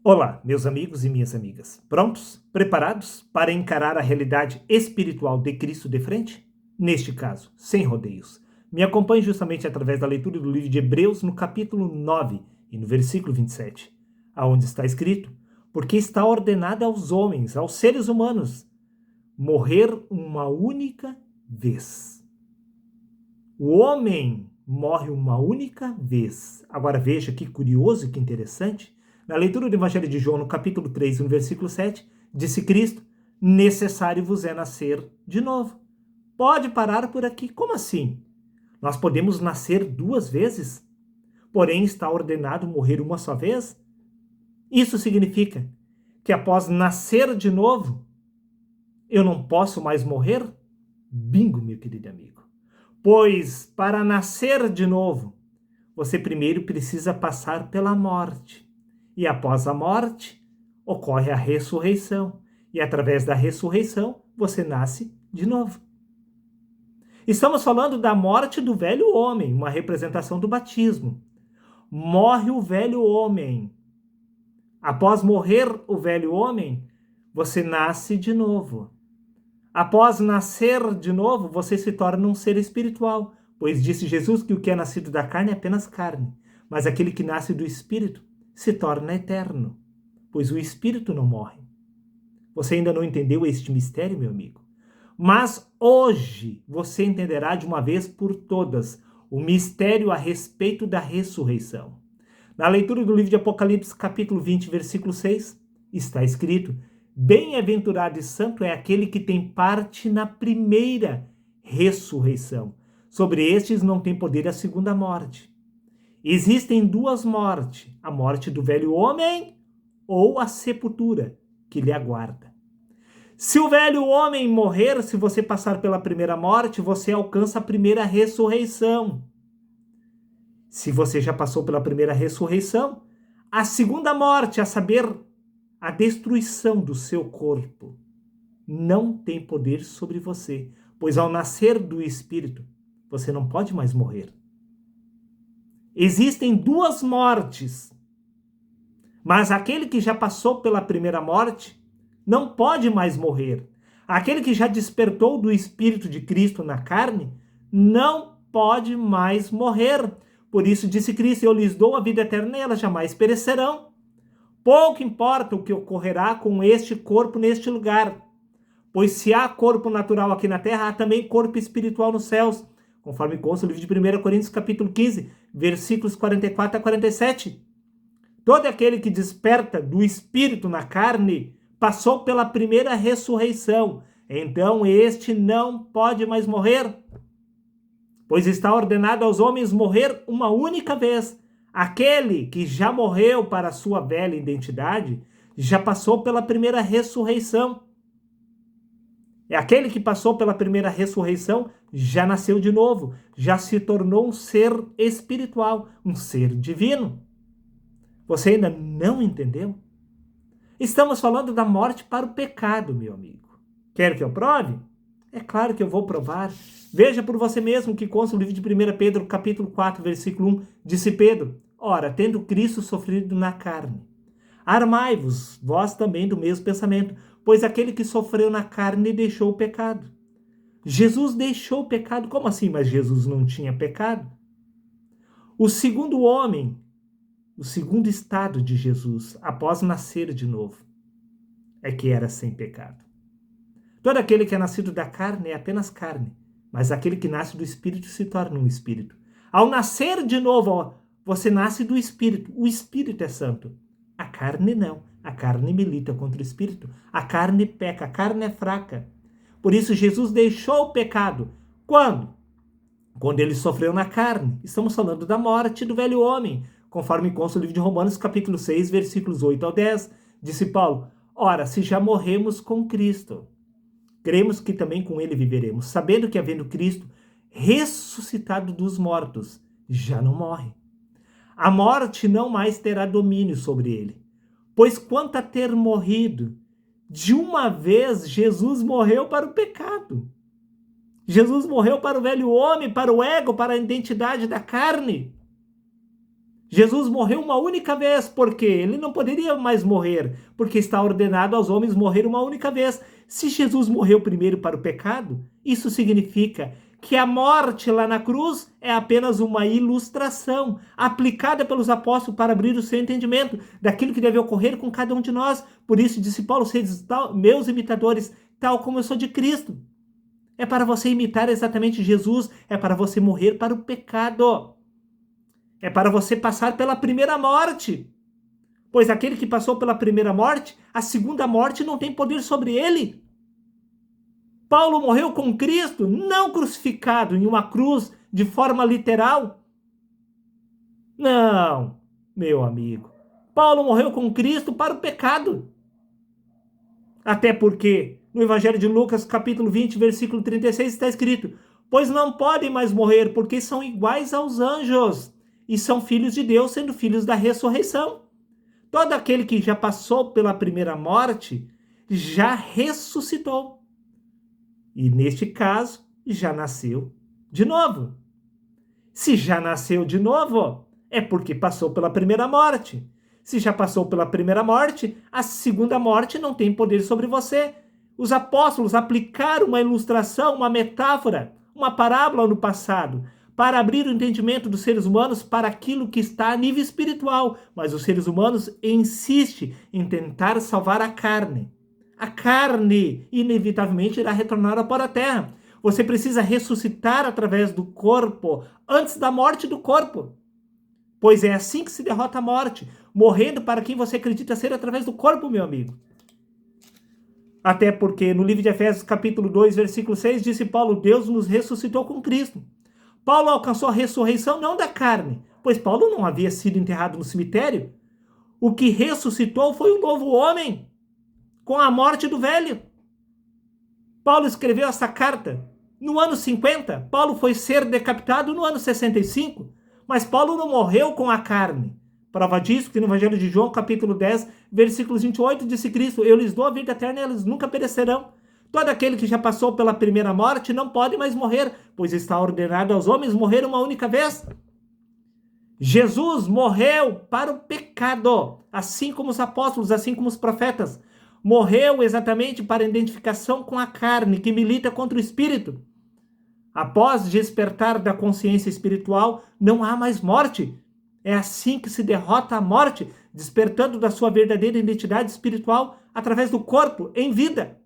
Olá, meus amigos e minhas amigas. Prontos? Preparados para encarar a realidade espiritual de Cristo de frente? Neste caso, sem rodeios. Me acompanhe justamente através da leitura do livro de Hebreus, no capítulo 9 e no versículo 27, aonde está escrito: porque está ordenado aos homens, aos seres humanos, morrer uma única vez. O homem morre uma única vez. Agora veja que curioso e que interessante. Na leitura do Evangelho de João, no capítulo 3, no versículo 7, disse Cristo: necessário vos é nascer de novo. Pode parar por aqui. Como assim? Nós podemos nascer duas vezes? Porém, está ordenado morrer uma só vez? Isso significa que após nascer de novo, eu não posso mais morrer? Bingo, meu querido amigo. Pois para nascer de novo, você primeiro precisa passar pela morte. E após a morte, ocorre a ressurreição. E através da ressurreição, você nasce de novo. Estamos falando da morte do velho homem, uma representação do batismo. Morre o velho homem. Após morrer o velho homem, você nasce de novo. Após nascer de novo, você se torna um ser espiritual, pois disse Jesus que o que é nascido da carne é apenas carne, mas aquele que nasce do Espírito se torna eterno, pois o Espírito não morre. Você ainda não entendeu este mistério, meu amigo? Mas hoje você entenderá de uma vez por todas o mistério a respeito da ressurreição. Na leitura do livro de Apocalipse, capítulo 20, versículo 6, está escrito: bem-aventurado e santo é aquele que tem parte na primeira ressurreição. Sobre estes não tem poder a segunda morte. Existem duas mortes: a morte do velho homem ou a sepultura que lhe aguarda. Se o velho homem morrer, se você passar pela primeira morte, você alcança a primeira ressurreição. Se você já passou pela primeira ressurreição, a segunda morte, a saber, a destruição do seu corpo, não tem poder sobre você, pois ao nascer do Espírito, você não pode mais morrer. Existem duas mortes, mas aquele que já passou pela primeira morte não pode mais morrer. Aquele que já despertou do Espírito de Cristo na carne não pode mais morrer. Por isso disse Cristo: eu lhes dou a vida eterna e elas jamais perecerão. Pouco importa o que ocorrerá com este corpo neste lugar, pois se há corpo natural aqui na terra, há também corpo espiritual nos céus, conforme consta no livro de 1 Coríntios, capítulo 15, versículos 44 a 47. Todo aquele que desperta do espírito na carne passou pela primeira ressurreição, então este não pode mais morrer, pois está ordenado aos homens morrer uma única vez. Aquele que já morreu para a sua velha identidade já passou pela primeira ressurreição. É aquele que passou pela primeira ressurreição, já nasceu de novo, já se tornou um ser espiritual, um ser divino. Você ainda não entendeu? Estamos falando da morte para o pecado, meu amigo. Quer que eu prove? É claro que eu vou provar. Veja por você mesmo que consta no livro de 1 Pedro, capítulo 4, versículo 1, disse Pedro: ora, tendo Cristo sofrido na carne, armai-vos, vós também do mesmo pensamento, pois aquele que sofreu na carne deixou o pecado. Jesus deixou o pecado. Como assim? Mas Jesus não tinha pecado? O segundo homem, o segundo estado de Jesus, após nascer de novo, é que era sem pecado. Todo aquele que é nascido da carne é apenas carne, mas aquele que nasce do Espírito se torna um Espírito. Ao nascer de novo, você nasce do Espírito. O Espírito é santo. A carne não. A carne milita contra o Espírito. A carne peca, a carne é fraca. Por isso Jesus deixou o pecado. Quando? Quando ele sofreu na carne. Estamos falando da morte do velho homem, conforme consta no livro de Romanos, capítulo 6, versículos 8 ao 10. Disse Paulo: ora, se já morremos com Cristo, cremos que também com ele viveremos, sabendo que, havendo Cristo ressuscitado dos mortos, já não morre. A morte não mais terá domínio sobre ele. Pois quanto a ter morrido, de uma vez Jesus morreu para o pecado. Jesus morreu para o velho homem, para o ego, para a identidade da carne. Jesus morreu uma única vez, porque ele não poderia mais morrer, porque está ordenado aos homens morrer uma única vez. Se Jesus morreu primeiro para o pecado, isso significa que a morte lá na cruz é apenas uma ilustração aplicada pelos apóstolos para abrir o seu entendimento daquilo que deve ocorrer com cada um de nós. Por isso, disse Paulo, sede meus imitadores, tal como eu sou de Cristo. É para você imitar exatamente Jesus, é para você morrer para o pecado. É para você passar pela primeira morte. Pois aquele que passou pela primeira morte, a segunda morte não tem poder sobre ele. Paulo morreu com Cristo, não crucificado em uma cruz de forma literal. Não, meu amigo. Paulo morreu com Cristo para o pecado. Até porque no Evangelho de Lucas, capítulo 20, versículo 36, está escrito: pois não podem mais morrer, porque são iguais aos anjos, e são filhos de Deus, sendo filhos da ressurreição. Todo aquele que já passou pela primeira morte, já ressuscitou. E neste caso, já nasceu de novo. Se já nasceu de novo, é porque passou pela primeira morte. Se já passou pela primeira morte, a segunda morte não tem poder sobre você. Os apóstolos aplicaram uma ilustração, uma metáfora, uma parábola no passado, para abrir o entendimento dos seres humanos para aquilo que está a nível espiritual. Mas os seres humanos insistem em tentar salvar a carne. A carne, inevitavelmente, irá retornar para a terra. Você precisa ressuscitar através do corpo, antes da morte do corpo. Pois é assim que se derrota a morte, morrendo para quem você acredita ser através do corpo, meu amigo. Até porque no livro de Efésios, capítulo 2, versículo 6, disse Paulo: Deus nos ressuscitou com Cristo. Paulo alcançou a ressurreição não da carne, pois Paulo não havia sido enterrado no cemitério. O que ressuscitou foi o novo homem, com a morte do velho. Paulo escreveu essa carta no ano 50. Paulo foi ser decapitado no ano 65. Mas Paulo não morreu com a carne. Prova disso que no Evangelho de João, capítulo 10, versículos 28, disse Cristo: eu lhes dou a vida eterna e eles nunca perecerão. Todo aquele que já passou pela primeira morte não pode mais morrer, pois está ordenado aos homens morrer uma única vez. Jesus morreu para o pecado, assim como os apóstolos, assim como os profetas. Morreu exatamente para a identificação com a carne, que milita contra o espírito. Após despertar da consciência espiritual, não há mais morte. É assim que se derrota a morte, despertando da sua verdadeira identidade espiritual através do corpo, em vida.